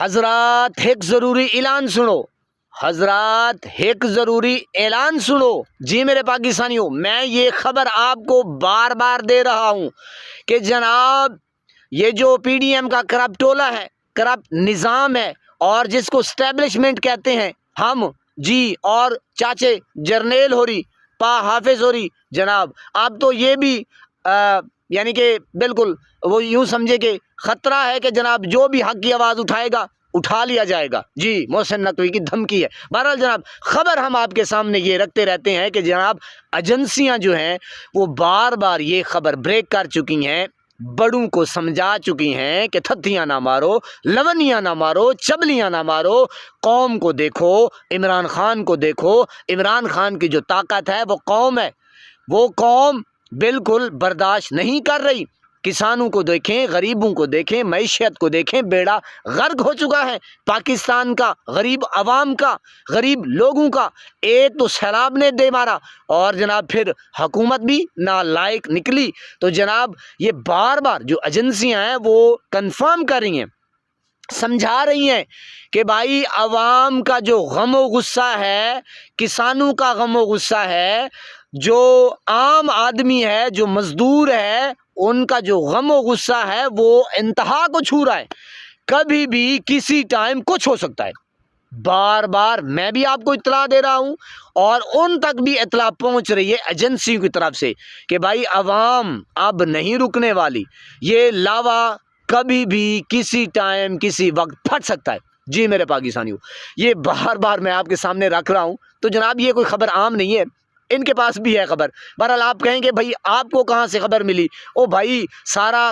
حضرات ایک ضروری اعلان سنو، حضرات ایک ضروری اعلان سنو جی میرے پاکستانیوں، میں یہ خبر آپ کو بار بار دے رہا ہوں کہ جناب یہ جو پی ڈی ایم کا کرپٹ ٹولہ ہے، کرپٹ نظام ہے، اور جس کو اسٹیبلشمنٹ کہتے ہیں ہم جی، اور چاچے جرنیل ہو رہی، پا حافظ ہو رہی، جناب اب تو یہ بھی یعنی کہ بالکل وہ یوں سمجھے کہ خطرہ ہے کہ جناب جو بھی حق کی آواز اٹھائے گا اٹھا لیا جائے گا جی، محسن نقوی کی دھمکی ہے۔ بہرحال جناب خبر ہم آپ کے سامنے یہ رکھتے رہتے ہیں کہ جناب ایجنسیاں جو ہیں وہ بار بار یہ خبر بریک کر چکی ہیں، بڑوں کو سمجھا چکی ہیں کہ تھتھیاں نہ مارو، لونیاں نہ مارو، چبلیاں نہ مارو، قوم کو دیکھو، عمران خان کو دیکھو، عمران خان کی جو طاقت ہے وہ قوم ہے، وہ قوم بالکل برداشت نہیں کر رہی۔ کسانوں کو دیکھیں، غریبوں کو دیکھیں، معیشت کو دیکھیں، بیڑا غرق ہو چکا ہے پاکستان کا، غریب عوام کا، غریب لوگوں کا۔ ایک تو سیلاب نے دے مارا اور جناب پھر حکومت بھی نالائق نکلی۔ تو جناب یہ بار بار جو ایجنسیاں ہیں وہ کنفرم کر رہی ہیں، سمجھا رہی ہیں کہ بھائی عوام کا جو غم و غصہ ہے، کسانوں کا غم و غصہ ہے، جو عام آدمی ہے، جو مزدور ہے، ان کا جو غم و غصہ ہے وہ انتہا کو چھو رہا ہے۔ کبھی بھی کسی ٹائم کچھ ہو سکتا ہے۔ بار بار میں بھی آپ کو اطلاع دے رہا ہوں اور ان تک بھی اطلاع پہنچ رہی ہے ایجنسیوں کی طرف سے کہ بھائی عوام اب نہیں رکنے والی، یہ لاوا کبھی بھی کسی ٹائم کسی وقت پھٹ سکتا ہے جی میرے پاکستانیوں۔ یہ بار بار میں آپ کے سامنے رکھ رہا ہوں، تو جناب یہ کوئی خبر عام نہیں ہے، ان کے پاس بھی ہے خبر۔ بہرحال آپ کہیں گے بھائی آپ کو کہاں سے خبر ملی؟ او بھائی سارا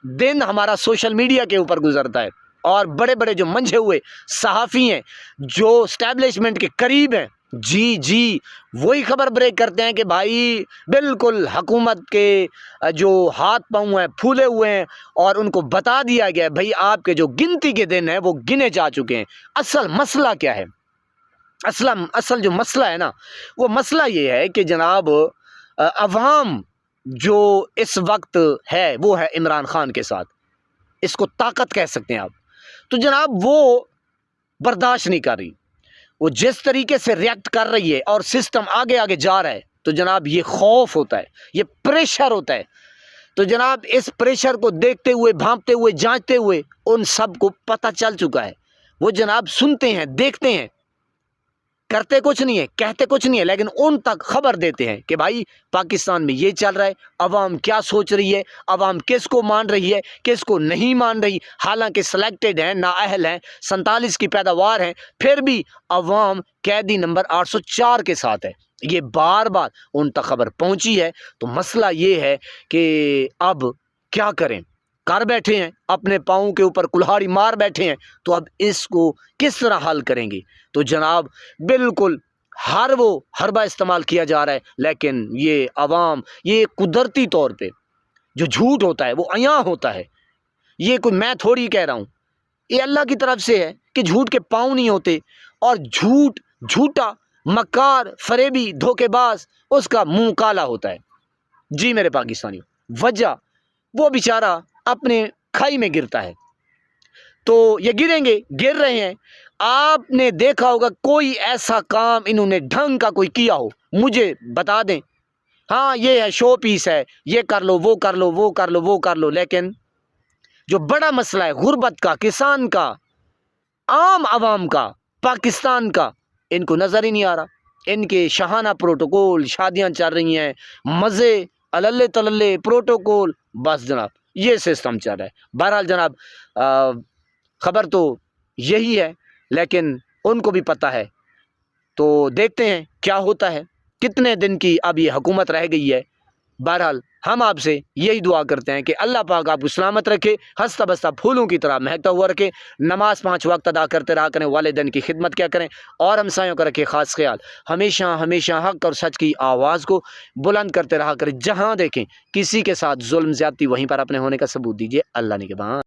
دن ہمارا سوشل میڈیا کے اوپر گزرتا ہے، اور بڑے بڑے جو منجھے ہوئے صحافی ہیں، جو اسٹیبلشمنٹ کے قریب ہیں، جی وہی خبر بریک کرتے ہیں کہ بھائی بالکل حکومت کے جو ہاتھ پاؤں ہیں پھولے ہوئے ہیں، اور ان کو بتا دیا گیا ہے بھائی آپ کے جو گنتی کے دن ہیں وہ گنے جا چکے ہیں۔ اصل مسئلہ کیا ہے؟ اصل جو مسئلہ ہے نا، وہ مسئلہ یہ ہے کہ جناب عوام جو اس وقت ہے وہ ہے عمران خان کے ساتھ، اس کو طاقت کہہ سکتے ہیں آپ۔ تو جناب وہ برداشت نہیں کر رہی، وہ جس طریقے سے ریئیکٹ کر رہی ہے اور سسٹم آگے آگے جا رہا ہے، تو جناب یہ خوف ہوتا ہے، یہ پریشر ہوتا ہے۔ تو جناب اس پریشر کو دیکھتے ہوئے، بھانپتے ہوئے، جانچتے ہوئے ان سب کو پتہ چل چکا ہے، وہ جناب سنتے ہیں، دیکھتے ہیں، کرتے کچھ نہیں ہے، کہتے کچھ نہیں ہے، لیکن ان تک خبر دیتے ہیں کہ بھائی پاکستان میں یہ چل رہا ہے، عوام کیا سوچ رہی ہے، عوام کس کو مان رہی ہے، کس کو نہیں مان رہی۔ حالانکہ سلیکٹڈ ہیں، نااہل ہیں، 47 کی پیداوار ہیں، پھر بھی عوام قیدی نمبر 804 کے ساتھ ہے۔ یہ بار بار ان تک خبر پہنچی ہے۔ تو مسئلہ یہ ہے کہ اب کیا کریں؟ کر بیٹھے ہیں، اپنے پاؤں کے اوپر کلہاڑی مار بیٹھے ہیں، تو اب اس کو کس طرح حل کریں گے؟ تو جناب بالکل ہر وہ حربہ استعمال کیا جا رہا ہے، لیکن یہ عوام، یہ قدرتی طور پہ جو جھوٹ ہوتا ہے وہ عیاں ہوتا ہے۔ یہ کوئی میں تھوڑی کہہ رہا ہوں، یہ اللہ کی طرف سے ہے کہ جھوٹ کے پاؤں نہیں ہوتے، اور جھوٹ، جھوٹا، مکار، فریبی، دھوکے باز، اس کا منہ کالا ہوتا ہے جی میرے پاکستانیوں۔ وجہ وہ بیچارہ اپنے کھائی میں گرتا ہے، تو یہ گریں گے، گر رہے ہیں۔ آپ نے دیکھا ہوگا کوئی ایسا کام انہوں نے ڈھنگ کا کوئی کیا ہو، مجھے بتا دیں۔ ہاں یہ ہے، شو پیس ہے، یہ کر لو، وہ کر لو، وہ کر لو، وہ کر لو، لیکن جو بڑا مسئلہ ہے غربت کا، کسان کا، عام عوام کا، پاکستان کا، ان کو نظر ہی نہیں آ رہا۔ ان کے شاہانہ پروٹوکول، شادیاں چل رہی ہیں، مزے، اللے تللے پروٹوکول، بس جناب یہ سسٹم چل رہا ہے۔ بہرحال جناب خبر تو یہی ہے، لیکن ان کو بھی پتہ ہے، تو دیکھتے ہیں کیا ہوتا ہے، کتنے دن کی اب یہ حکومت رہ گئی ہے۔ بہرحال ہم آپ سے یہی دعا کرتے ہیں کہ اللہ پاک آپ کو سلامت رکھے، ہنستا بستا پھولوں کی طرح مہکتا ہوا رکھے، نماز 5 وقت ادا کرتے رہا کریں، والدین کی خدمت کیا کریں، اور ہمسایوں کا رکھے خاص خیال۔ ہمیشہ ہمیشہ حق اور سچ کی آواز کو بلند کرتے رہا کریں، جہاں دیکھیں کسی کے ساتھ ظلم زیادتی، وہیں پر اپنے ہونے کا ثبوت دیجیے۔ اللہ نگہبان۔